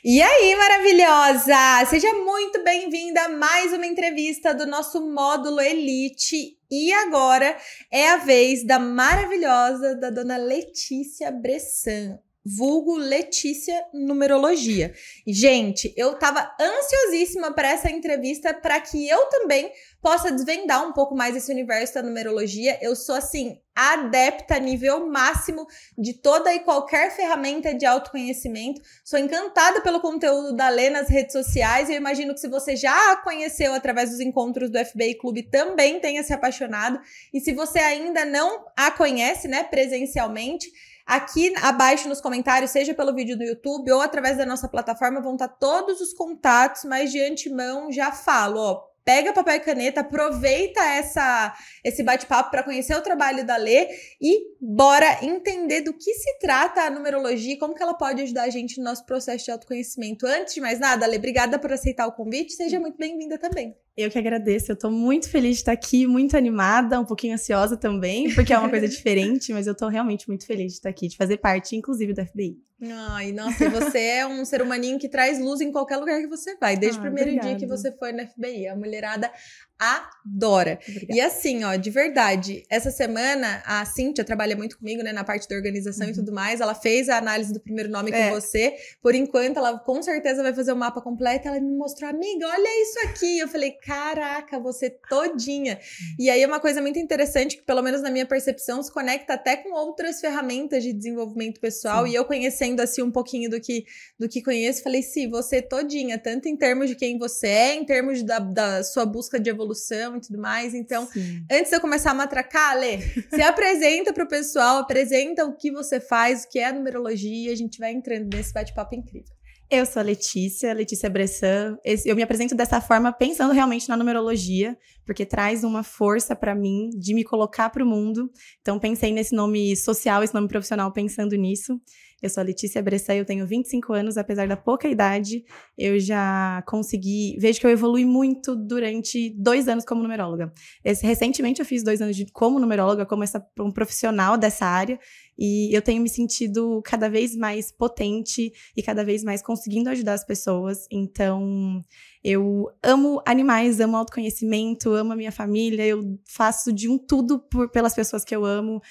E aí, maravilhosa! Seja muito bem-vinda a mais uma entrevista do nosso módulo Elite. E agora é a vez da maravilhosa, da dona Letícia Bressan, vulgo Letícia Numerologia. E, gente, eu tava ansiosíssima para essa entrevista para que eu também possa desvendar um pouco mais esse universo da numerologia. Eu sou, assim, adepta nível máximo de toda e qualquer ferramenta de autoconhecimento. Sou encantada pelo conteúdo da Lê nas redes sociais. Eu imagino que se você já a conheceu através dos encontros do FBI Clube, também tenha se apaixonado. E se você ainda não a conhece, né, presencialmente, aqui abaixo nos comentários, seja pelo vídeo do YouTube ou através da nossa plataforma, vão estar todos os contatos, mas de antemão já falo, ó, pega papel e caneta, aproveita esse bate-papo para conhecer o trabalho da Lê e bora entender do que se trata a numerologia e como que ela pode ajudar a gente no nosso processo de autoconhecimento. Antes de mais nada, Lê, obrigada por aceitar o convite, seja muito bem-vinda também. Eu que agradeço, eu tô muito feliz de estar aqui, muito animada, um pouquinho ansiosa também, porque é uma coisa diferente, mas eu tô realmente muito feliz de estar aqui, de fazer parte, inclusive, do FBI. Ai, nossa, e você é um ser humaninho que traz luz em qualquer lugar que você vai, desde o primeiro dia que você foi no FBI. A mulherada adora. Obrigada. E assim, ó, de verdade, essa semana a Cíntia trabalha muito comigo, né, na parte da organização e tudo mais. Ela fez a análise do primeiro nome com você. Por enquanto, ela com certeza vai fazer o mapa completo. Ela me mostrou, amiga, olha isso aqui. Eu falei, caraca, você todinha. E aí é uma coisa muito interessante que, pelo menos na minha percepção, se conecta até com outras ferramentas de desenvolvimento pessoal. Sim. E eu conhecendo assim um pouquinho do que conheço, falei, sim, você todinha, tanto em termos de quem você é, em termos da sua busca de evolução e tudo mais. Então, sim, antes de eu começar a matracar, Lê, se apresenta pro pessoal, apresenta o que você faz, o que é a numerologia, e a gente vai entrando nesse bate-papo incrível. Eu sou a Letícia Bressan. Eu me apresento dessa forma pensando realmente na numerologia, porque traz uma força pra mim de me colocar pro mundo. Então, pensei nesse nome social, esse nome profissional, pensando nisso. Eu sou a Letícia Bressan, eu tenho 25 anos, apesar da pouca idade, eu já consegui... Vejo que eu evolui muito durante 2 anos como numeróloga. Recentemente eu fiz 2 anos como numeróloga, como um profissional dessa área, e eu tenho me sentido cada vez mais potente e cada vez mais conseguindo ajudar as pessoas. Então, eu amo animais, amo autoconhecimento, amo a minha família, eu faço de um tudo pelas pessoas que eu amo.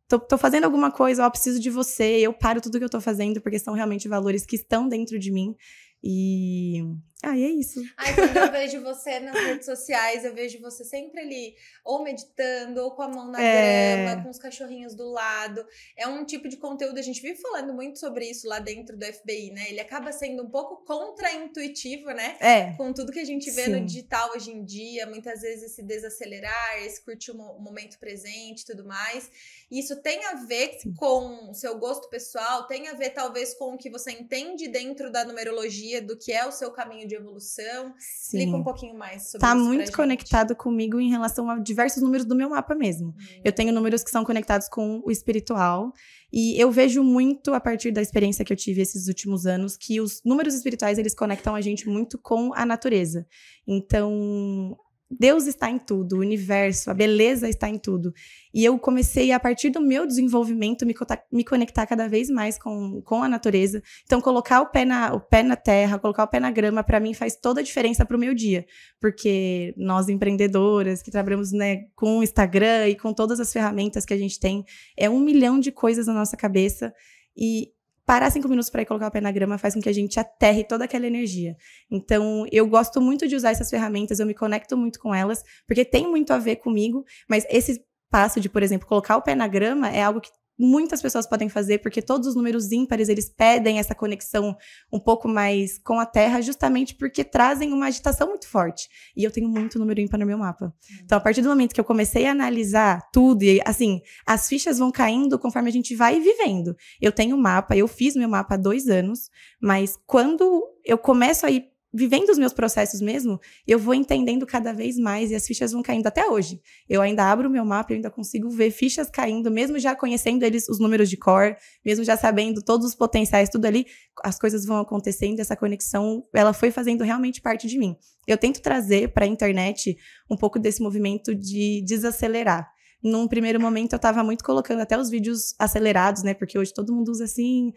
Tô fazendo alguma coisa, ó, preciso de você, eu paro tudo que eu tô fazendo, porque são realmente valores que estão dentro de mim. E é isso. Ai, quando eu vejo você nas redes sociais, eu vejo você sempre ali, ou meditando, ou com a mão na grama, com os cachorrinhos do lado. É um tipo de conteúdo, a gente vive falando muito sobre isso lá dentro do FBI, né? Ele acaba sendo um pouco contra-intuitivo, né? Com tudo que a gente vê no digital hoje em dia, muitas vezes esse desacelerar, esse curtir o momento presente e tudo mais. Isso tem a ver com o seu gosto pessoal, tem a ver talvez com o que você entende dentro da numerologia, do que é o seu caminho de evolução. Explica um pouquinho mais sobre isso. Tá muito conectado comigo em relação a diversos números do meu mapa mesmo. Eu tenho números que são conectados com o espiritual. E eu vejo muito, a partir da experiência que eu tive esses últimos anos, que os números espirituais, eles conectam a gente muito com a natureza. Então, Deus está em tudo, o universo, a beleza está em tudo. E eu comecei, a partir do meu desenvolvimento, me conectar cada vez mais com a natureza. Então, colocar o pé na terra, colocar o pé na grama, para mim faz toda a diferença para o meu dia. Porque nós, empreendedoras, que trabalhamos, né, com o Instagram e com todas as ferramentas que a gente tem, é 1 milhão de coisas na nossa cabeça. E parar 5 minutos para ir colocar o pé na grama faz com que a gente aterre toda aquela energia. Então, eu gosto muito de usar essas ferramentas, eu me conecto muito com elas, porque tem muito a ver comigo, mas esse passo de, por exemplo, colocar o pé na grama é algo que muitas pessoas podem fazer, porque todos os números ímpares, eles pedem essa conexão um pouco mais com a Terra, justamente porque trazem uma agitação muito forte. E eu tenho muito número ímpar no meu mapa. Então, a partir do momento que eu comecei a analisar tudo, e assim, as fichas vão caindo conforme a gente vai vivendo. Eu tenho um mapa, eu fiz meu mapa há 2 anos, mas quando eu começo a ir vivendo os meus processos mesmo, eu vou entendendo cada vez mais e as fichas vão caindo até hoje. Eu ainda abro o meu mapa e eu ainda consigo ver fichas caindo, mesmo já conhecendo eles, os números de cor, mesmo já sabendo todos os potenciais, tudo ali, as coisas vão acontecendo, essa conexão, ela foi fazendo realmente parte de mim. Eu tento trazer para a internet um pouco desse movimento de desacelerar. num primeiro momento eu tava muito colocando até os vídeos acelerados, né? Porque hoje todo mundo usa assim,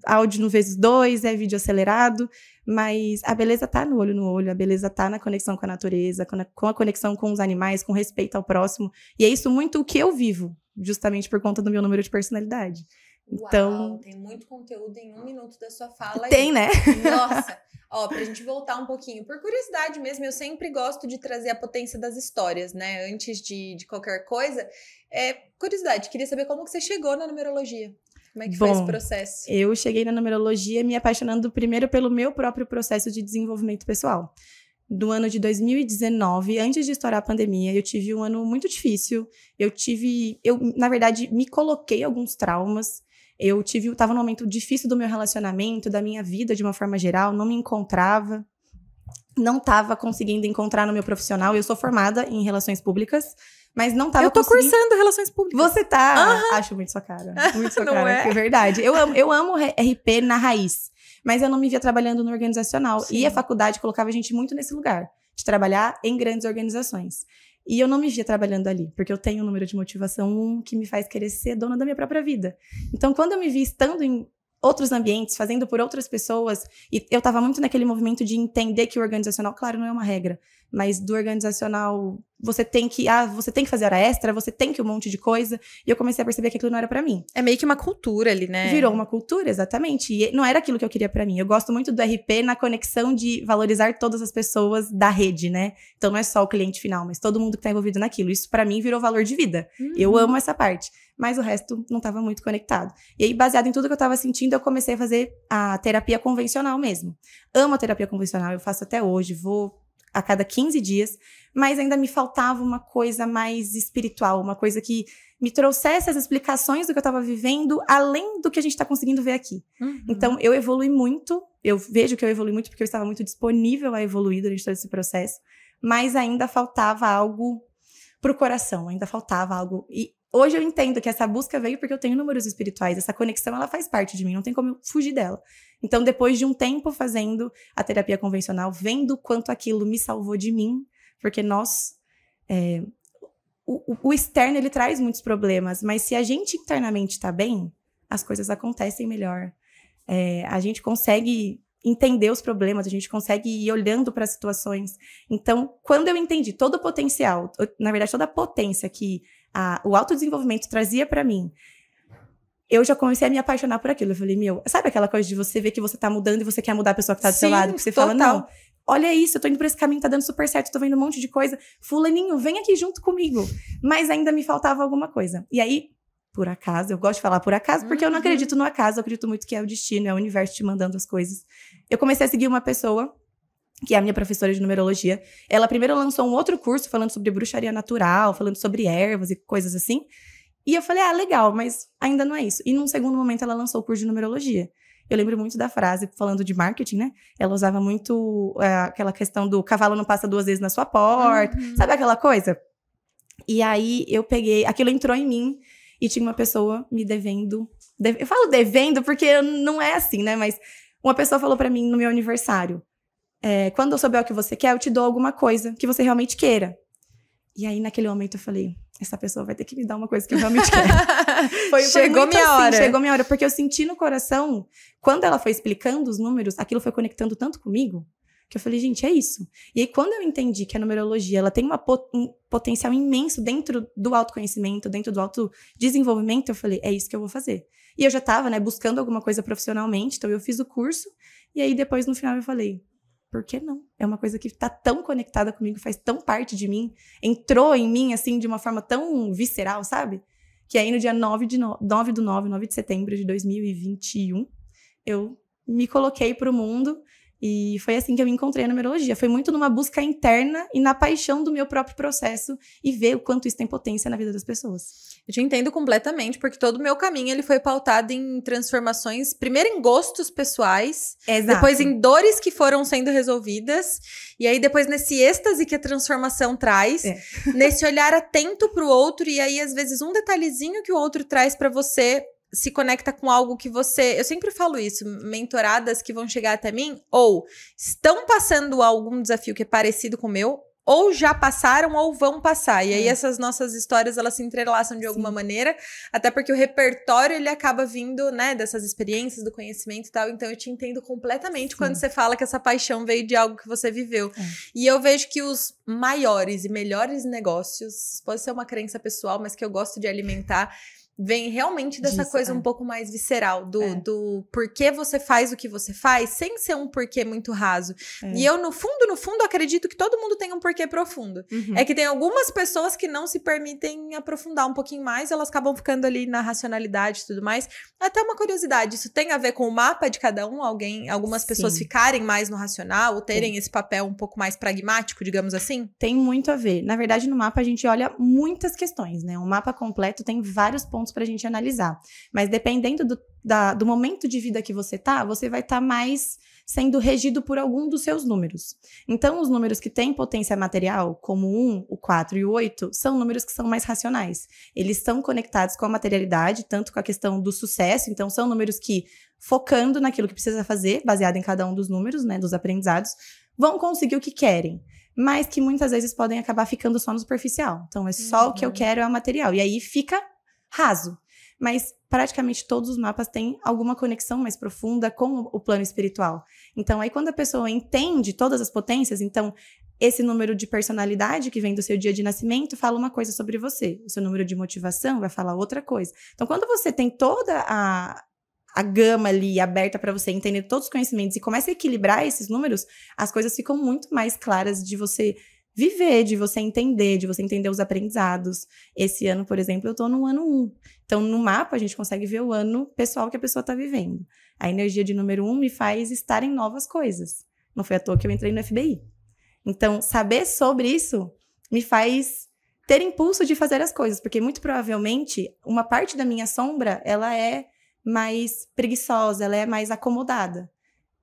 áudio no vezes 2, vídeo acelerado. Mas a beleza tá no olho, a beleza tá na conexão com a natureza, com a conexão com os animais, com respeito ao próximo. E é isso muito o que eu vivo, justamente por conta do meu número de personalidade. Então, uau, tem muito conteúdo em 1 minuto da sua fala. Tem, né? Nossa! Ó, pra gente voltar um pouquinho, por curiosidade mesmo, eu sempre gosto de trazer a potência das histórias, né? Antes de qualquer coisa. Curiosidade, queria saber como que você chegou na numerologia. Como é que foi esse processo? Eu cheguei na numerologia me apaixonando primeiro pelo meu próprio processo de desenvolvimento pessoal. Do ano de 2019, antes de estourar a pandemia, eu tive um ano muito difícil. Eu, na verdade, me coloquei alguns traumas. Eu tava num momento difícil do meu relacionamento, da minha vida de uma forma geral, não me encontrava, não estava conseguindo encontrar no meu profissional. Eu sou formada em relações públicas, mas não estava conseguindo... cursando relações públicas. Você tá? Uhum. Acho muito sua cara. Muito sua cara, é verdade. Eu amo RP na raiz, mas eu não me via trabalhando no organizacional. Sim. E a faculdade colocava a gente muito nesse lugar, de trabalhar em grandes organizações. E eu não me via trabalhando ali, porque eu tenho um número de motivação que me faz querer ser dona da minha própria vida. Então, quando eu me vi estando em outros ambientes, fazendo por outras pessoas, e eu tava muito naquele movimento de entender que o organizacional, claro, não é uma regra, mas do organizacional, você tem que fazer hora extra, você tem que um monte de coisa, e eu comecei a perceber que aquilo não era pra mim. É meio que uma cultura ali, né? Virou uma cultura, exatamente, e não era aquilo que eu queria pra mim. Eu gosto muito do RP na conexão de valorizar todas as pessoas da rede, né? Então não é só o cliente final, mas todo mundo que tá envolvido naquilo. Isso pra mim virou valor de vida. Eu amo essa parte. Mas o resto não estava muito conectado. E aí, baseado em tudo que eu estava sentindo, eu comecei a fazer a terapia convencional mesmo. Amo a terapia convencional, eu faço até hoje, vou a cada 15 dias, mas ainda me faltava uma coisa mais espiritual, uma coisa que me trouxesse as explicações do que eu estava vivendo, além do que a gente está conseguindo ver aqui. Então, eu evolui muito, eu vejo que eu evolui muito porque eu estava muito disponível a evoluir durante todo esse processo, mas ainda faltava algo pro coração, ainda faltava algo... E hoje eu entendo que essa busca veio porque eu tenho números espirituais, essa conexão, ela faz parte de mim, não tem como eu fugir dela. Então, depois de um tempo fazendo a terapia convencional, vendo quanto aquilo me salvou de mim, porque o externo, ele traz muitos problemas, mas se a gente internamente tá bem, as coisas acontecem melhor. A gente consegue entender os problemas, a gente consegue ir olhando para as situações. Então, quando eu entendi todo o potencial, na verdade, toda a potência que o autodesenvolvimento trazia para mim, eu já comecei a me apaixonar por aquilo. Eu falei, sabe aquela coisa de você ver que você tá mudando e você quer mudar a pessoa que tá do seu lado? Que você fala, não, olha isso, eu tô indo por esse caminho, tá dando super certo, tô vendo um monte de coisa. Fulaninho, vem aqui junto comigo. Mas ainda me faltava alguma coisa. E aí, por acaso, eu gosto de falar por acaso, porque eu não acredito no acaso, eu acredito muito que é o destino, é o universo te mandando as coisas. Eu comecei a seguir uma pessoa, que é a minha professora de numerologia. Ela primeiro lançou um outro curso falando sobre bruxaria natural, falando sobre ervas e coisas assim. E eu falei, legal, mas ainda não é isso. E num segundo momento ela lançou o curso de numerologia. Eu lembro muito da frase, falando de marketing, né? Ela usava muito aquela questão do cavalo não passa 2 vezes na sua porta. Sabe aquela coisa? E aí eu peguei, aquilo entrou em mim e tinha uma pessoa me devendo. Eu falo devendo porque não é assim, né? Mas uma pessoa falou pra mim no meu aniversário, quando eu souber o que você quer, eu te dou alguma coisa que você realmente queira. E aí, naquele momento, eu falei, essa pessoa vai ter que me dar uma coisa que eu realmente quero. Chegou minha hora. Chegou minha hora, porque eu senti no coração, quando ela foi explicando os números, aquilo foi conectando tanto comigo, que eu falei, gente, é isso. E aí, quando eu entendi que a numerologia, ela tem um potencial imenso dentro do autoconhecimento, dentro do autodesenvolvimento, eu falei, é isso que eu vou fazer. E eu já tava, né, buscando alguma coisa profissionalmente, então eu fiz o curso, e aí depois, no final, eu falei, por que não? É uma coisa que tá tão conectada comigo, faz tão parte de mim, entrou em mim, assim, de uma forma tão visceral, sabe? Que aí no dia 9 de setembro de 2021, eu me coloquei pro mundo e foi assim que eu me encontrei na numerologia. Foi muito numa busca interna e na paixão do meu próprio processo e ver o quanto isso tem potência na vida das pessoas. Eu te entendo completamente, porque todo o meu caminho ele foi pautado em transformações, primeiro em gostos pessoais, depois em dores que foram sendo resolvidas, e aí depois nesse êxtase que a transformação traz, nesse olhar atento pro outro, e aí às vezes um detalhezinho que o outro traz pra você se conecta com algo que você... Eu sempre falo isso, mentoradas que vão chegar até mim, ou estão passando algum desafio que é parecido com o meu, ou já passaram ou vão passar. E aí essas nossas histórias, elas se entrelaçam de alguma maneira, até porque o repertório, ele acaba vindo, né, dessas experiências, do conhecimento e tal. Então eu te entendo completamente quando você fala que essa paixão veio de algo que você viveu. E eu vejo que os maiores e melhores negócios, pode ser uma crença pessoal, mas que eu gosto de alimentar, vem realmente dessa coisa um pouco mais visceral, do porquê você faz o que você faz, sem ser um porquê muito raso. E eu, no fundo, acredito que todo mundo tem um porquê profundo. É que tem algumas pessoas que não se permitem aprofundar um pouquinho mais, elas acabam ficando ali na racionalidade e tudo mais. Até uma curiosidade, isso tem a ver com o mapa de cada um? Algumas pessoas ficarem mais no racional, ou terem esse papel um pouco mais pragmático, digamos assim? Tem muito a ver. Na verdade, no mapa a gente olha muitas questões, né? Um mapa completo tem vários pontos pra gente analisar. Mas dependendo do momento de vida que você tá, você vai estar mais sendo regido por algum dos seus números. Então, os números que têm potência material, como o 1, o 4 e o 8, são números que são mais racionais. Eles estão conectados com a materialidade, tanto com a questão do sucesso. Então, são números que, focando naquilo que precisa fazer, baseado em cada um dos números, né, dos aprendizados, vão conseguir o que querem. Mas que muitas vezes podem acabar ficando só no superficial. Então, é só o que eu quero, é o material. E aí fica raso. Mas praticamente todos os mapas têm alguma conexão mais profunda com o plano espiritual. Então, aí quando a pessoa entende todas as potências, então, esse número de personalidade que vem do seu dia de nascimento fala uma coisa sobre você. O seu número de motivação vai falar outra coisa. Então, quando você tem toda a gama ali aberta para você entender todos os conhecimentos e começa a equilibrar esses números, as coisas ficam muito mais claras de você viver, de você entender os aprendizados. Esse ano, por exemplo, eu tô no ano 1. Então, no mapa, a gente consegue ver o ano pessoal que a pessoa tá vivendo. A energia de número 1 me faz estar em novas coisas. Não foi à toa que eu entrei no FBI. Então, saber sobre isso me faz ter impulso de fazer as coisas, porque muito provavelmente uma parte da minha sombra, ela é mais preguiçosa, ela é mais acomodada.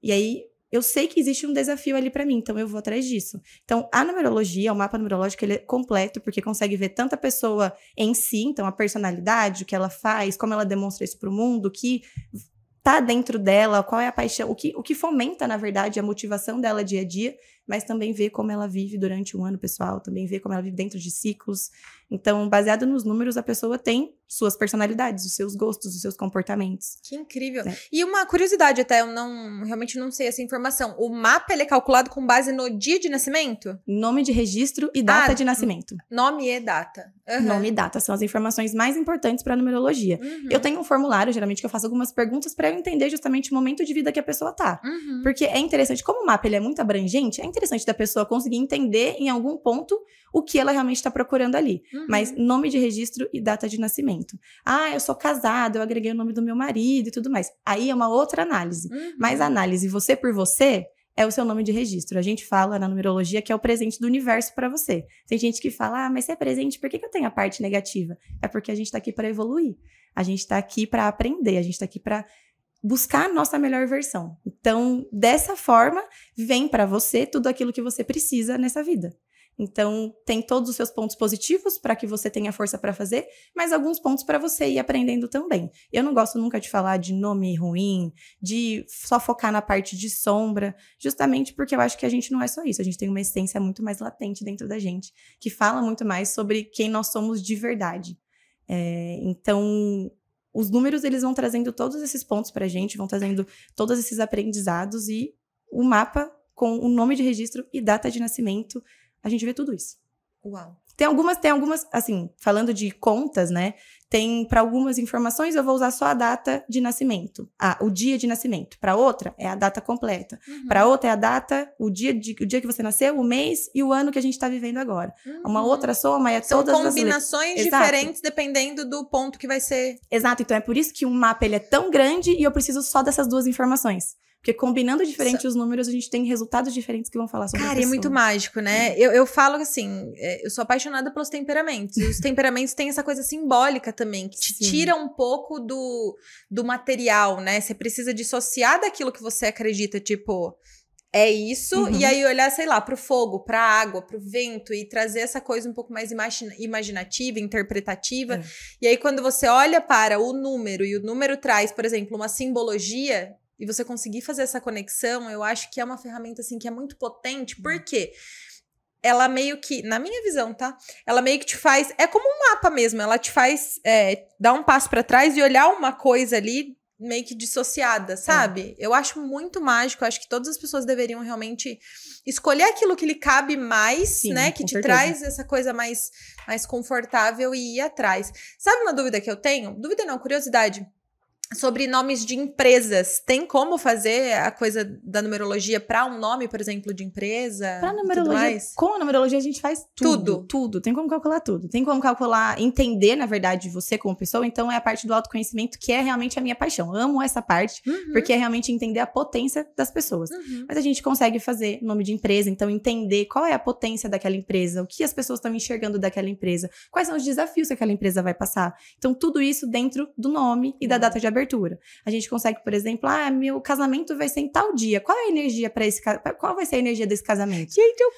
E aí, eu sei que existe um desafio ali para mim, então eu vou atrás disso. Então, a numerologia, o mapa numerológico, ele é completo, porque consegue ver tanto a pessoa em si, então a personalidade, o que ela faz, como ela demonstra isso para o mundo, o que tá dentro dela, qual é a paixão, o que fomenta, na verdade, a motivação dela dia a dia, mas também ver como ela vive durante um ano pessoal, também ver como ela vive dentro de ciclos. Então, baseado nos números, a pessoa tem suas personalidades, os seus gostos, os seus comportamentos. Que incrível. E uma curiosidade até, eu realmente não sei essa informação. O mapa, ele é calculado com base no dia de nascimento? Nome de registro e data de nascimento. Nome e data. Nome e data são as informações mais importantes para a numerologia. Eu tenho um formulário, geralmente, que eu faço algumas perguntas para eu entender justamente o momento de vida que a pessoa tá. Porque é interessante, como o mapa ele é muito abrangente, é interessante da pessoa conseguir entender em algum ponto o que ela realmente está procurando ali. Mas nome de registro e data de nascimento. Ah, eu sou casada, eu agreguei o nome do meu marido e tudo mais. Aí é uma outra análise. Mas a análise você por você é o seu nome de registro. A gente fala na numerologia que é o presente do universo para você. Tem gente que fala, mas se é presente, por que eu tenho a parte negativa? É porque a gente tá aqui para evoluir. A gente tá aqui para aprender. A gente tá aqui para buscar a nossa melhor versão. Então, dessa forma, vem para você tudo aquilo que você precisa nessa vida. Então, tem todos os seus pontos positivos para que você tenha força para fazer, mas alguns pontos para você ir aprendendo também. Eu não gosto nunca de falar de nome ruim, de só focar na parte de sombra, justamente porque eu acho que a gente não é só isso. A gente tem uma essência muito mais latente dentro da gente, que fala muito mais sobre quem nós somos de verdade. Então, os números, eles vão trazendo todos esses pontos pra gente, vão trazendo todos esses aprendizados e o mapa com o nome de registro e data de nascimento, a gente vê tudo isso. Uau. Tem algumas, assim, falando de contas, né? Tem, para algumas informações, eu vou usar só a data de nascimento. O dia de nascimento. Para outra, é a data completa. Para outra, é a data, o dia que você nasceu, o mês e o ano que a gente tá vivendo agora. Uma outra soma é São todas as combinações diferentes dependendo do ponto que vai ser. Exato. Então, é por isso que um mapa, ele é tão grande e eu preciso só dessas duas informações. Porque combinando diferente os números, a gente tem resultados diferentes que vão falar sobre a pessoa. Cara, é muito mágico, né? Eu falo assim, eu sou apaixonada pelos temperamentos. E os temperamentos têm essa coisa simbólica também, que te tira um pouco do material, né? Você precisa dissociar daquilo que você acredita, tipo, é isso. E aí olhar, sei lá, pro fogo, pra água, pro vento e trazer essa coisa um pouco mais imaginativa, interpretativa. E aí quando você olha para o número e o número traz, por exemplo, uma simbologia, e você conseguir fazer essa conexão, eu acho que é uma ferramenta, assim, que é muito potente. Por quê? ela meio que, na minha visão, tá? Ela meio que te faz, é como um mapa mesmo, ela te faz dar um passo pra trás e olhar uma coisa ali meio que dissociada, sabe? Eu acho muito mágico, eu acho que todas as pessoas deveriam realmente escolher aquilo que lhe cabe mais, Sim, né? Que com te certeza. traz essa coisa mais confortável e ir atrás. Sabe uma dúvida que eu tenho? Dúvida não, curiosidade. Sobre nomes de empresas. Tem como fazer a coisa da numerologia para um nome, por exemplo, de empresa? Pra e tudo numerologia, mais? com a numerologia a gente faz tudo. Tudo. Tudo. Tem como calcular tudo. Tem como calcular, entender, na verdade, você como pessoa. Então, é a parte do autoconhecimento que é realmente a minha paixão. Amo essa parte, porque é realmente entender a potência das pessoas. Mas a gente consegue fazer nome de empresa, então entender qual é a potência daquela empresa, o que as pessoas estão enxergando daquela empresa, quais são os desafios que aquela empresa vai passar. Então, tudo isso dentro do nome e da data de abertura. A gente consegue, por exemplo, meu casamento vai ser em tal dia. Qual é a energia para esse casamento? Qual vai ser a energia desse casamento? Gente, eu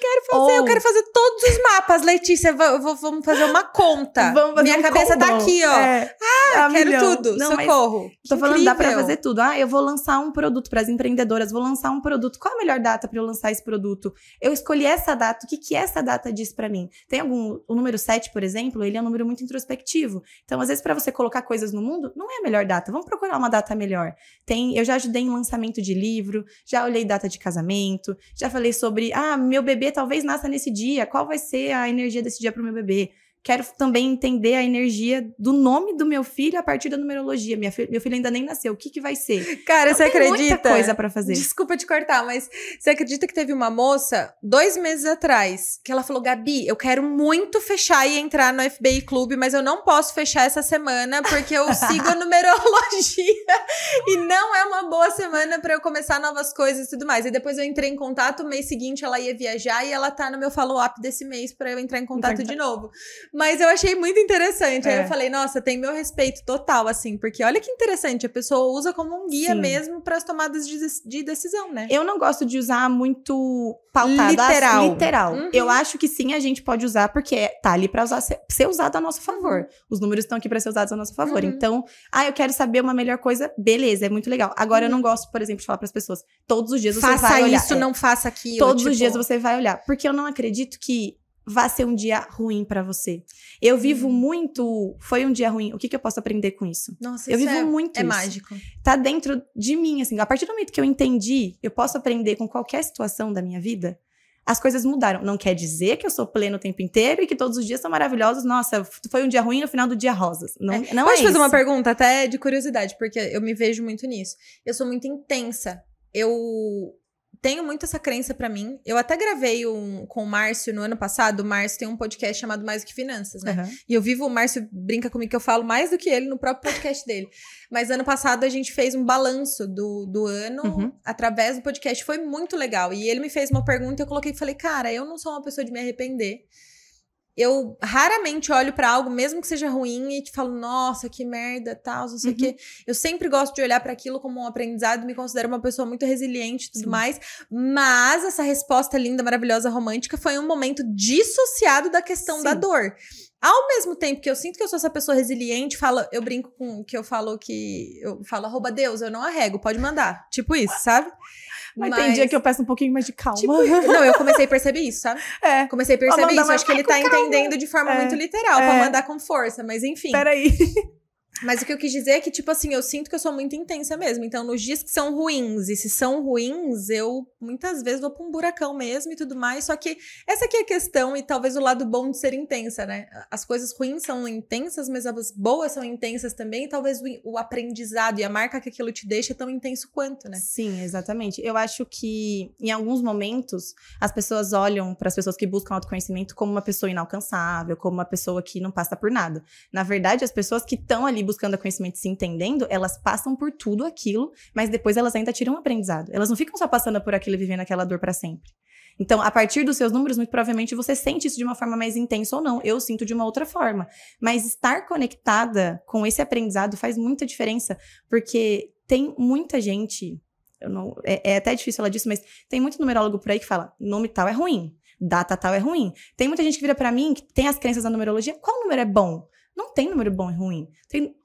quero fazer todos os mapas, Letícia. Vamos fazer uma conta. Vamos fazer Minha cabeça tá aqui, ó. Quero tudo. Não, socorro. Tô falando, dá pra fazer tudo. Eu vou lançar um produto para as empreendedoras, vou lançar um produto. Qual a melhor data para eu lançar esse produto? Eu escolhi essa data, o que essa data diz para mim? Tem o número 7, por exemplo, ele é um número muito introspectivo. Então, às vezes, para você colocar coisas no mundo, não é a melhor data. Vamos procurar uma data melhor. Eu já ajudei em lançamento de livro, já olhei data de casamento, já falei sobre, meu bebê talvez nasça nesse dia, qual vai ser a energia desse dia pro meu bebê? Quero também entender a energia do nome do meu filho a partir da numerologia. Meu filho ainda nem nasceu. O que vai ser? Cara, você acredita? Tem muita coisa pra fazer. Desculpa te cortar, mas você acredita que teve uma moça, 2 meses atrás, que ela falou, Gabi, eu quero muito fechar e entrar no FBI Clube, mas eu não posso fechar essa semana porque eu sigo a numerologia e não é uma boa semana pra eu começar novas coisas e tudo mais. E depois eu entrei em contato, no mês seguinte ela ia viajar e ela tá no meu follow-up desse mês pra eu entrar em contato de novo. Mas eu achei muito interessante. Aí eu falei, nossa, tem meu respeito total, assim. Porque olha que interessante, a pessoa usa como um guia mesmo para as tomadas de decisão, né? Eu não gosto de usar muito pautada. Literal. Eu acho que sim, a gente pode usar, porque tá ali pra ser usado a nosso favor. Os números estão aqui pra ser usados a nosso favor. Então, eu quero saber uma melhor coisa, beleza, é muito legal. Agora, eu não gosto, por exemplo, de falar pras pessoas, todos os dias você vai olhar. Faça isso, não faça aquilo. Todos os dias você vai olhar. Porque eu não acredito que vai ser um dia ruim pra você. Eu vivo muito... Foi um dia ruim. O que eu posso aprender com isso? Nossa, eu vivo muito é isso. mágico. Tá dentro de mim, assim. A partir do momento que eu entendi, eu posso aprender com qualquer situação da minha vida, as coisas mudaram. Não quer dizer que eu sou pleno o tempo inteiro e que todos os dias são maravilhosos. Nossa, foi um dia ruim, no final do dia rosas. Não Pode fazer isso. uma pergunta até de curiosidade, porque eu me vejo muito nisso. Eu sou muito intensa. Eu tenho muito essa crença pra mim. Eu até gravei com o Márcio no ano passado. O Márcio tem um podcast chamado Mais Do Que Finanças, né? E o Márcio brinca comigo que eu falo mais do que ele no próprio podcast dele. Mas ano passado a gente fez um balanço do ano através do podcast. Foi muito legal. E ele me fez uma pergunta e eu coloquei e falei, cara, eu não sou uma pessoa de me arrepender. Eu raramente olho pra algo, mesmo que seja ruim, e te falo, nossa, que merda, tal, não sei o quê. Eu sempre gosto de olhar pra aquilo como um aprendizado, me considero uma pessoa muito resiliente e tudo mais. Mas essa resposta linda, maravilhosa, romântica, foi um momento dissociado da questão da dor. Ao mesmo tempo que eu sinto que eu sou essa pessoa resiliente, eu brinco com que eu falo, arroba Deus, eu não arrego, pode mandar. Tipo isso, sabe? Mas tem dia que eu peço um pouquinho mais de calma. Tipo, não, eu comecei a perceber isso, sabe? Comecei a perceber isso. Acho que ele tá entendendo de forma muito literal, pra mandar com força, mas enfim. Peraí. Mas o que eu quis dizer é que, tipo assim, eu sinto que eu sou muito intensa mesmo. Então, nos dias que são ruins, e se são ruins, eu muitas vezes vou pra um buracão mesmo e tudo mais. Só que essa aqui é a questão e talvez o lado bom de ser intensa, né? As coisas ruins são intensas, mas as boas são intensas também. E talvez o aprendizado e a marca que aquilo te deixa é tão intenso quanto, né? Sim, exatamente. Eu acho que, em alguns momentos, as pessoas olham para as pessoas que buscam autoconhecimento como uma pessoa inalcançável, como uma pessoa que não passa por nada. Na verdade, as pessoas que estão ali buscando conhecimento e se entendendo, elas passam por tudo aquilo, mas depois elas ainda tiram um aprendizado. Elas não ficam só passando por aquilo e vivendo aquela dor pra sempre. Então, a partir dos seus números, muito provavelmente você sente isso de uma forma mais intensa ou não. Eu sinto de uma outra forma. Mas estar conectada com esse aprendizado faz muita diferença, porque tem muita gente... É até difícil falar disso, mas tem muito numerólogo por aí que fala, nome tal é ruim, data tal é ruim. Tem muita gente que vira pra mim, que tem as crenças da numerologia, qual número é bom? Não tem número bom e ruim.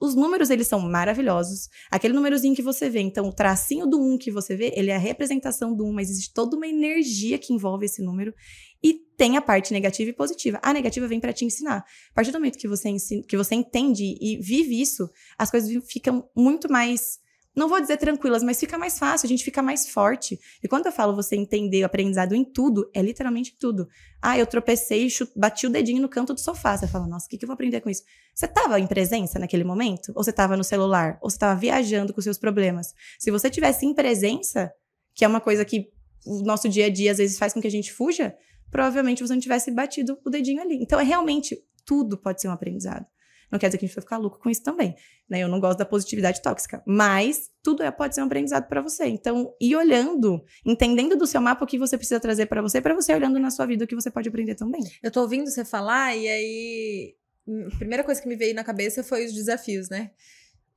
Os números, eles são maravilhosos. Aquele númerozinho que você vê, então o tracinho do 1 que você vê, ele é a representação do 1, mas existe toda uma energia que envolve esse número. E tem a parte negativa e positiva. A negativa vem pra te ensinar. A partir do momento que você entende e vive isso, as coisas ficam muito mais, não vou dizer tranquilas, mas fica mais fácil, a gente fica mais forte. E quando eu falo você entender o aprendizado em tudo, é literalmente tudo. Eu tropecei, bati o dedinho no canto do sofá. Você fala, nossa, o que eu vou aprender com isso? Você tava em presença naquele momento? Ou você tava no celular? Ou você tava viajando com seus problemas? Se você tivesse em presença, que é uma coisa que o nosso dia a dia às vezes faz com que a gente fuja, provavelmente você não tivesse batido o dedinho ali. Então, realmente, tudo pode ser um aprendizado. Não quer dizer que a gente vai ficar louco com isso também, né? Eu não gosto da positividade tóxica, mas tudo pode ser um aprendizado para você. Então, ir olhando, entendendo do seu mapa o que você precisa trazer para você olhando na sua vida o que você pode aprender também. Eu tô ouvindo você falar e aí a primeira coisa que me veio na cabeça foi os desafios, né?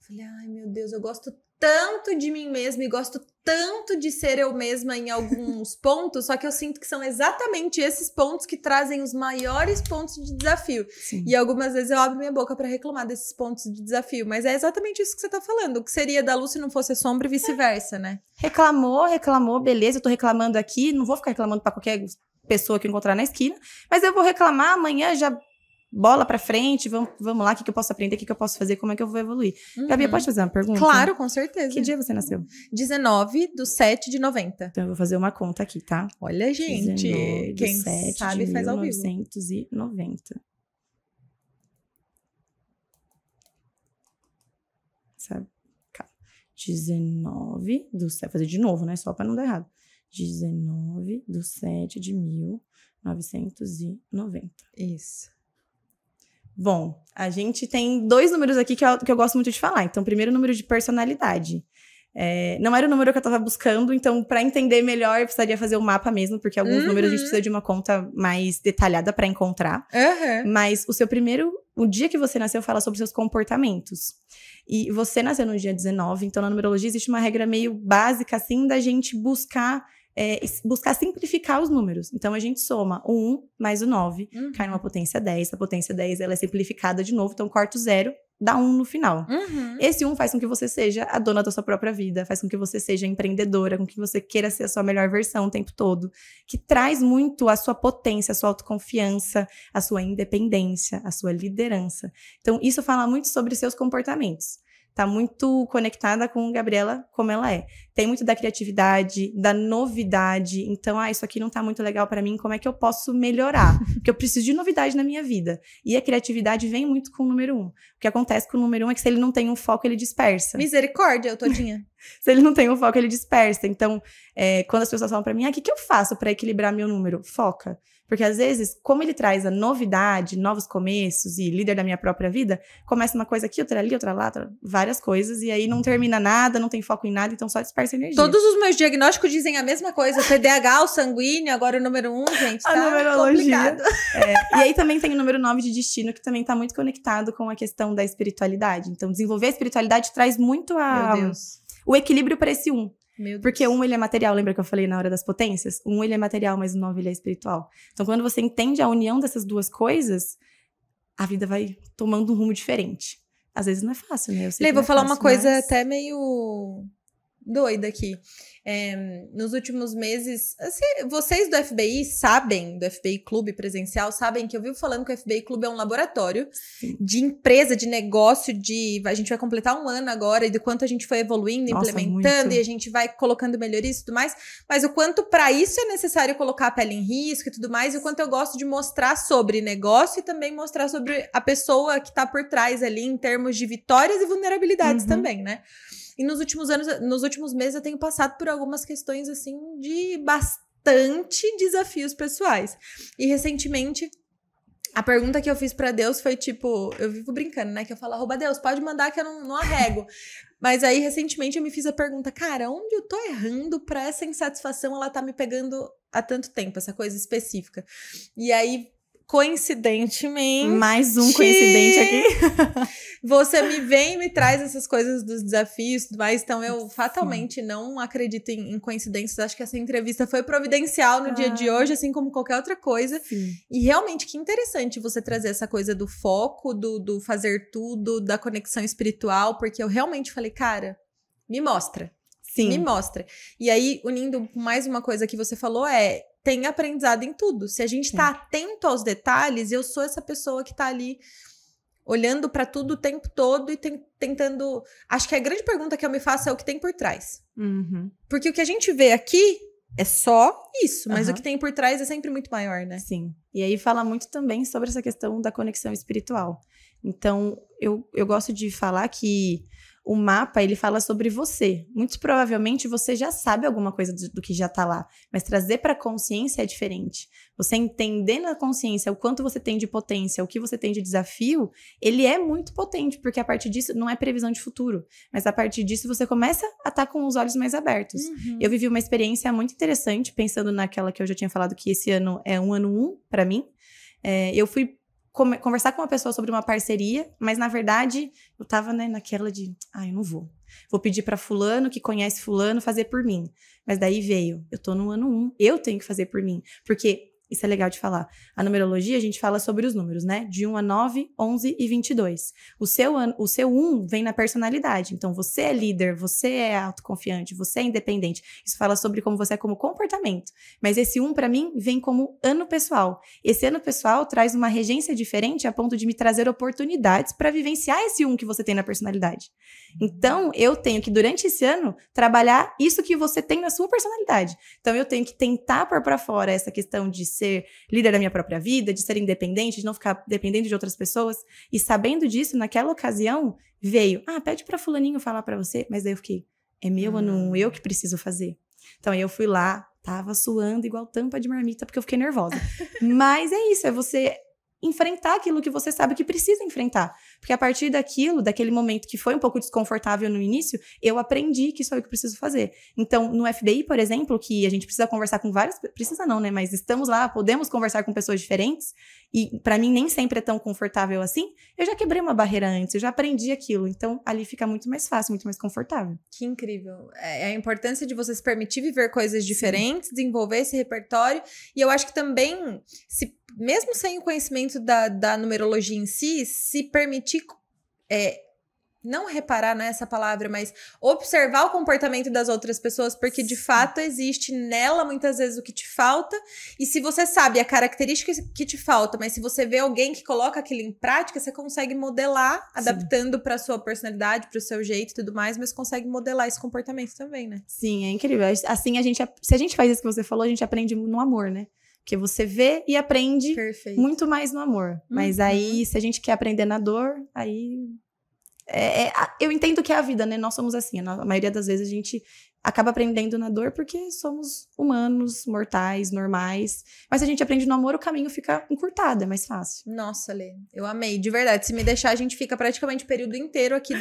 Falei, ai meu Deus, eu gosto tanto de mim mesma e gosto tanto de ser eu mesma em alguns pontos, só que eu sinto que são exatamente esses pontos que trazem os maiores pontos de desafio. Sim. E algumas vezes eu abro minha boca pra reclamar desses pontos de desafio, mas é exatamente isso que você tá falando. O que seria da luz se não fosse a sombra e vice-versa, né? Reclamou, beleza, eu tô reclamando aqui, não vou ficar reclamando pra qualquer pessoa que eu encontrar na esquina, mas eu vou reclamar, amanhã já bola pra frente, vamos lá, o que eu posso aprender, o que eu posso fazer, como é que eu vou evoluir. Gabi, pode fazer uma pergunta? Claro, com certeza. Que dia você nasceu? 19/7/90. Então eu vou fazer uma conta aqui, tá? Olha, gente, 19 quem 7 sabe de faz ao vivo. 1990. Sabe? 19 do 7, fazer de novo, né? Só pra não dar errado. 19/7/1990. Isso. Bom, a gente tem 2 números aqui que eu gosto muito de falar. Então, primeiro, número de personalidade. Não era o número que eu tava buscando, então, pra entender melhor, eu precisaria fazer o mapa mesmo, porque alguns números a gente precisa de uma conta mais detalhada pra encontrar. Mas o dia que você nasceu fala sobre seus comportamentos. E você nasceu no dia 19, então na numerologia existe uma regra meio básica, assim, da gente buscar simplificar os números. Então, a gente soma o 1 mais o 9, cai numa potência 10. A potência 10, ela é simplificada de novo, então corta o 0, dá 1 no final. Esse 1 faz com que você seja a dona da sua própria vida, faz com que você seja empreendedora, com que você queira ser a sua melhor versão o tempo todo, que traz muito a sua potência, a sua autoconfiança, a sua independência, a sua liderança. Então, isso fala muito sobre seus comportamentos. Tá muito conectada com Gabriela como ela é. Tem muito da criatividade, da novidade. Então, isso aqui não tá muito legal pra mim, como é que eu posso melhorar? Porque eu preciso de novidade na minha vida. E a criatividade vem muito com o número 1. O que acontece com o número 1 é que se ele não tem um foco, ele dispersa. Misericórdia, eu todinha. Se ele não tem um foco, ele dispersa. Então, quando as pessoas falam pra mim, o que eu faço pra equilibrar meu número? Foca. Porque, às vezes, como ele traz a novidade, novos começos e líder da minha própria vida, começa uma coisa aqui, outra ali, outra lá, várias coisas, e aí não termina nada, não tem foco em nada, então só dispersa energia. Todos os meus diagnósticos dizem a mesma coisa. TDAH, o sanguíneo, agora o número 1, gente, tá complicado. E aí também tem o número 9 de destino, que também tá muito conectado com a questão da espiritualidade. Então, desenvolver a espiritualidade traz muito o equilíbrio para esse 1. Porque 1, ele é material, lembra que eu falei na hora das potências? 1, ele é material, mas o 9, ele é espiritual. Então, quando você entende a união dessas duas coisas, a vida vai tomando um rumo diferente. Às vezes não é fácil, né? Lê, vou falar uma coisa até meio doida aqui. Nos últimos meses, assim, vocês do FBI sabem, do FBI Clube Presencial, sabem que eu vivo falando que o FBI Clube é um laboratório de empresa, de negócio, a gente vai completar 1 ano agora, e do quanto a gente foi evoluindo, implementando, e a gente vai colocando melhorias e tudo mais, mas o quanto para isso é necessário colocar a pele em risco e tudo mais, e o quanto eu gosto de mostrar sobre negócio e também mostrar sobre a pessoa que tá por trás ali, em termos de vitórias e vulnerabilidades também, né? E nos últimos meses eu tenho passado por algumas questões, assim, de bastante desafios pessoais. E recentemente, a pergunta que eu fiz pra Deus foi tipo, eu vivo brincando, né? Que eu falo, arroba Deus, pode mandar que eu não arrego. Mas aí, recentemente, eu me fiz a pergunta, cara, onde eu tô errando pra essa insatisfação, ela tá me pegando há tanto tempo, essa coisa específica. E aí, coincidentemente... Mais um coincidente aqui. Você me vem e me traz essas coisas dos desafios e tudo mais, então eu fatalmente não acredito em coincidências. Acho que essa entrevista foi providencial no dia de hoje, assim como qualquer outra coisa. E realmente, que interessante você trazer essa coisa do foco, do fazer tudo, da conexão espiritual, porque eu realmente falei, cara, me mostra. Me mostra. E aí, unindo mais uma coisa que você falou tem aprendizado em tudo. Se a gente tá atento aos detalhes, eu sou essa pessoa que tá ali olhando pra tudo o tempo todo e tentando... Acho que a grande pergunta que eu me faço é o que tem por trás. Porque o que a gente vê aqui é só isso, mas o que tem por trás é sempre muito maior, né? Sim. E aí fala muito também sobre essa questão da conexão espiritual. Então, eu gosto de falar que o mapa, ele fala sobre você. Muito provavelmente você já sabe alguma coisa do que já tá lá, mas trazer pra consciência é diferente. Você entender na consciência o quanto você tem de potência, o que você tem de desafio, ele é muito potente, porque a partir disso não é previsão de futuro, mas a partir disso você começa a estar com os olhos mais abertos. Eu vivi uma experiência muito interessante, pensando naquela que eu já tinha falado que esse ano é um ano 1 pra mim. Eu fui conversar com uma pessoa sobre uma parceria, mas na verdade eu tava, né, naquela de, eu não vou. Vou pedir pra fulano, que conhece fulano, fazer por mim. Mas daí veio, eu tô no ano 1, eu tenho que fazer por mim. Porque, isso é legal de falar, a numerologia a gente fala sobre os números, né? De 1 a 9, 11 e 22. O seu 1 vem na personalidade. Então, você é líder, você é autoconfiante, você é independente. Isso fala sobre como você é como comportamento. Mas esse 1, pra mim, vem como ano pessoal. Esse ano pessoal traz uma regência diferente a ponto de me trazer oportunidades pra vivenciar esse 1 que você tem na personalidade. Então, eu tenho que, durante esse ano, trabalhar isso que você tem na sua personalidade. Então, eu tenho que tentar pôr pra fora essa questão de ser líder da minha própria vida, de ser independente, de não ficar dependendo de outras pessoas. E sabendo disso, naquela ocasião, veio, pede pra fulaninho falar pra você. Mas daí eu fiquei, é meu ano 1, eu que preciso fazer. Então, aí eu fui lá, tava suando igual tampa de marmita, porque eu fiquei nervosa. Mas é isso, é você enfrentar aquilo que você sabe que precisa enfrentar. Porque a partir daquele momento que foi um pouco desconfortável no início, eu aprendi que isso é o que eu preciso fazer. Então, no FBI, por exemplo, que a gente precisa conversar com várias... Precisa não, né? Mas estamos lá, podemos conversar com pessoas diferentes. E pra mim nem sempre é tão confortável assim. Eu já quebrei uma barreira antes, eu já aprendi aquilo. Então, ali fica muito mais fácil, muito mais confortável. Que incrível. É a importância de você se permitir viver coisas diferentes, desenvolver esse repertório. E eu acho que também, mesmo sem o conhecimento da numerologia em si, se permitir, não reparar nessa palavra, mas observar o comportamento das outras pessoas, porque de fato existe nela muitas vezes o que te falta, e se você sabe a característica que te falta, mas se você vê alguém que coloca aquilo em prática, você consegue modelar, adaptando para sua personalidade, para o seu jeito e tudo mais, mas consegue modelar esse comportamento também, né? Sim, é incrível. Assim, se a gente faz isso que você falou, a gente aprende no amor, né? Porque você vê e aprende muito mais no amor. Mas aí, se a gente quer aprender na dor, aí... eu entendo que é a vida, né? Nós somos assim. A maioria das vezes a gente acaba aprendendo na dor porque somos humanos, mortais, normais. Mas se a gente aprende no amor, o caminho fica encurtado, é mais fácil. Nossa, Lê, eu amei. De verdade, se me deixar, a gente fica praticamente o período inteiro aqui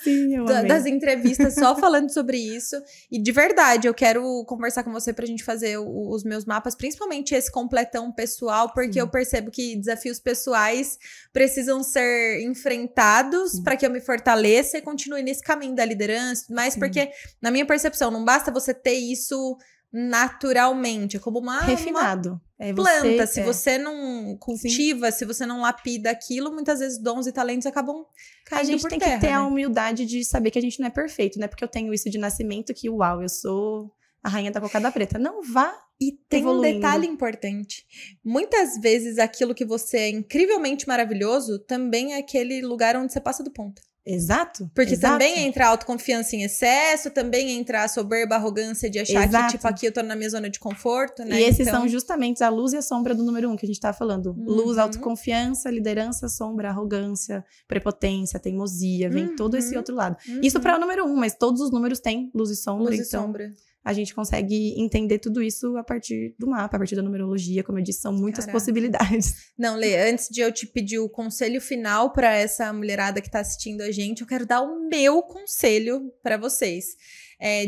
Sim, das entrevistas só falando sobre isso. E de verdade, eu quero conversar com você pra gente fazer os meus mapas, principalmente esse completão pessoal, porque eu percebo que desafios pessoais precisam ser enfrentados para que eu me fortaleça e continue nesse caminho da liderança, mas porque, na minha percepção, não basta você ter isso naturalmente, é como uma refinado. Planta, se você não cultiva, se você não lapida aquilo, muitas vezes dons e talentos acabam caindo por terra. A gente tem que ter a humildade de saber que a gente não é perfeito, não é porque eu tenho isso de nascimento que, uau, eu sou a rainha da cocada preta. Não vá. E tem um detalhe importante. Muitas vezes aquilo que você é incrivelmente maravilhoso também é aquele lugar onde você passa do ponto. Exato. Porque também entra a autoconfiança em excesso, também entra a soberba, a arrogância de achar que, tipo, aqui eu tô na minha zona de conforto, né? E esses são justamente a luz e a sombra do número 1 que a gente tá falando. Luz, autoconfiança, liderança, sombra, arrogância, prepotência, teimosia, vem todo esse outro lado. Isso para o número 1, mas todos os números têm luz e sombra, luz e sombra. A gente consegue entender tudo isso a partir do mapa, a partir da numerologia. Como eu disse, são muitas possibilidades. Não, Lê, antes de eu te pedir o conselho final para essa mulherada que tá assistindo a gente, eu quero dar o meu conselho para vocês.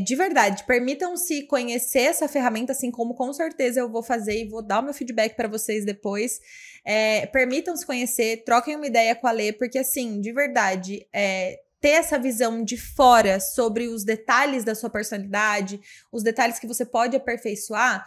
De verdade, permitam-se conhecer essa ferramenta, assim como com certeza eu vou fazer e vou dar o meu feedback para vocês depois. Permitam-se conhecer, troquem uma ideia com a Lê, porque assim, de verdade, ter essa visão de fora sobre os detalhes da sua personalidade, os detalhes que você pode aperfeiçoar,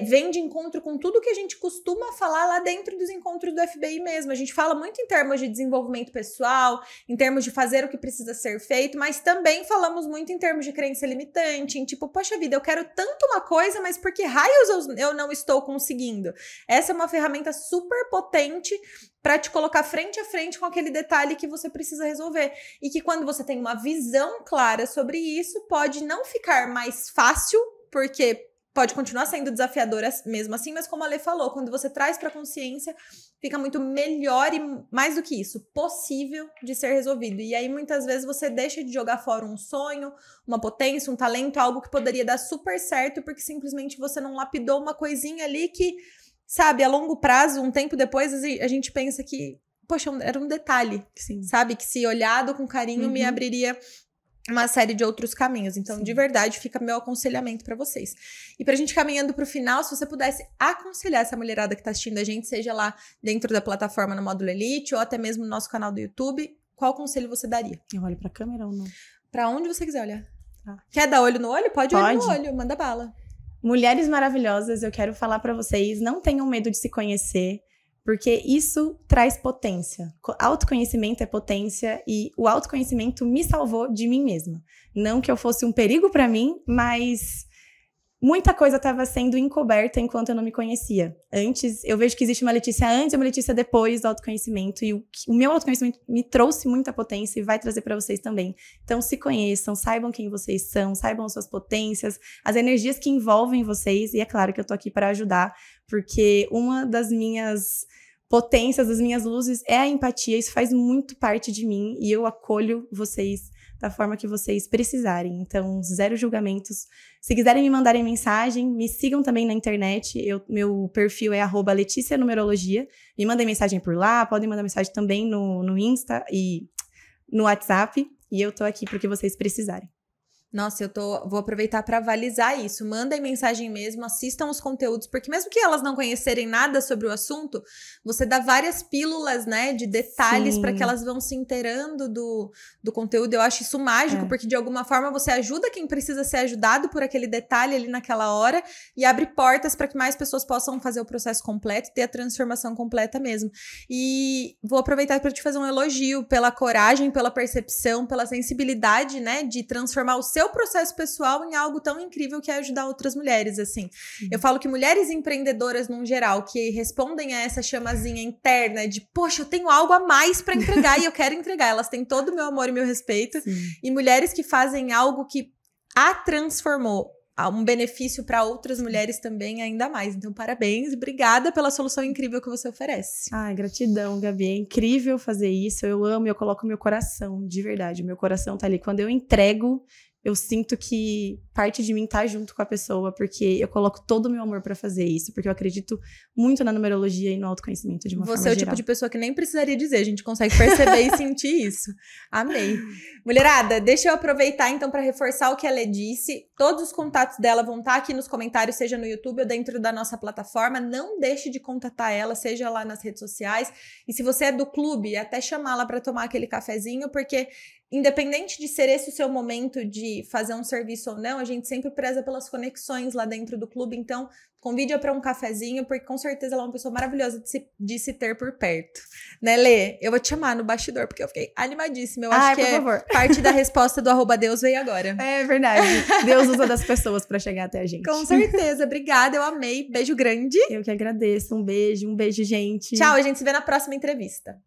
vem de encontro com tudo que a gente costuma falar lá dentro dos encontros do FBI mesmo. A gente fala muito em termos de desenvolvimento pessoal, em termos de fazer o que precisa ser feito, mas também falamos muito em termos de crença limitante, em tipo, poxa vida, eu quero tanto uma coisa, mas por que raios eu não estou conseguindo? Essa é uma ferramenta super potente para te colocar frente a frente com aquele detalhe que você precisa resolver. E que quando você tem uma visão clara sobre isso, pode não ficar mais fácil, porque pode continuar sendo desafiadora mesmo assim, mas como a Lê falou, quando você traz para consciência, fica muito melhor e, mais do que isso, possível de ser resolvido. E aí, muitas vezes, você deixa de jogar fora um sonho, uma potência, um talento, algo que poderia dar super certo, porque simplesmente você não lapidou uma coisinha ali que, sabe, a longo prazo, um tempo depois, a gente pensa que, poxa, era um detalhe, sim, sabe? Que se olhado com carinho me abriria uma série de outros caminhos. Então, de verdade, fica meu aconselhamento pra vocês. E pra gente caminhando pro final, se você pudesse aconselhar essa mulherada que tá assistindo a gente, seja lá dentro da plataforma no Módulo Elite ou até mesmo no nosso canal do YouTube, qual conselho você daria? Eu olho pra câmera ou não? Pra onde você quiser olhar. Quer dar olho no olho? Pode olhar no olho, manda bala. Mulheres maravilhosas, eu quero falar pra vocês, não tenham medo de se conhecer, porque isso traz potência. Autoconhecimento é potência e o autoconhecimento me salvou de mim mesma. Não que eu fosse um perigo pra mim, mas muita coisa estava sendo encoberta enquanto eu não me conhecia. Antes, eu vejo que existe uma Letícia antes e uma Letícia depois do autoconhecimento. E o meu autoconhecimento me trouxe muita potência e vai trazer pra vocês também. Então, se conheçam, saibam quem vocês são, saibam as suas potências, as energias que envolvem vocês. E é claro que eu tô aqui para ajudar, porque uma das minhas potências, das minhas luzes é a empatia. Isso faz muito parte de mim e eu acolho vocês da forma que vocês precisarem. Então, zero julgamentos. Se quiserem me mandarem mensagem, me sigam também na internet. Meu perfil é @LeticiaNumerologia. Me mandem mensagem por lá, podem mandar mensagem também no Insta e no WhatsApp. E eu tô aqui pro que vocês precisarem. Nossa, vou aproveitar para avalizar isso. Mandem mensagem mesmo, assistam os conteúdos, porque mesmo que elas não conhecerem nada sobre o assunto, você dá várias pílulas, né, de detalhes para que elas vão se inteirando do conteúdo. Eu acho isso mágico, porque de alguma forma você ajuda quem precisa ser ajudado por aquele detalhe ali naquela hora e abre portas para que mais pessoas possam fazer o processo completo e ter a transformação completa mesmo. E vou aproveitar para te fazer um elogio pela coragem, pela percepção, pela sensibilidade, né, de transformar o seu processo pessoal em algo tão incrível que é ajudar outras mulheres, assim. Eu falo que mulheres empreendedoras, num geral, que respondem a essa chamazinha interna de, poxa, eu tenho algo a mais pra entregar e eu quero entregar. Elas têm todo o meu amor e meu respeito. E mulheres que fazem algo que a transformou, um benefício para outras mulheres também ainda mais. Então, parabéns, obrigada pela solução incrível que você oferece. Ai, gratidão, Gabi. É incrível fazer isso. Eu amo, eu coloco meu coração, de verdade. Meu coração tá ali. Quando eu entrego, eu sinto que parte de mim tá junto com a pessoa, porque eu coloco todo o meu amor pra fazer isso, porque eu acredito muito na numerologia e no autoconhecimento de uma forma geral. Você é o tipo de pessoa que nem precisaria dizer, a gente consegue perceber e sentir isso. Amei. Mulherada, deixa eu aproveitar então pra reforçar o que a Lê disse. Todos os contatos dela vão estar aqui nos comentários, seja no YouTube ou dentro da nossa plataforma. Não deixe de contatar ela, seja lá nas redes sociais. E se você é do clube, até chamá-la pra tomar aquele cafezinho, porque independente de ser esse o seu momento de fazer um serviço ou não, a gente sempre preza pelas conexões lá dentro do clube. Então, convide-a para um cafezinho, porque com certeza ela é uma pessoa maravilhosa de se ter por perto. Né, Lê? Eu vou te chamar no bastidor, porque eu fiquei animadíssima. Eu acho que parte da resposta do @Deus veio agora. É verdade. Deus usa das pessoas para chegar até a gente. Com certeza. Obrigada, eu amei. Beijo grande. Eu que agradeço. Um beijo, gente. Tchau, a gente se vê na próxima entrevista.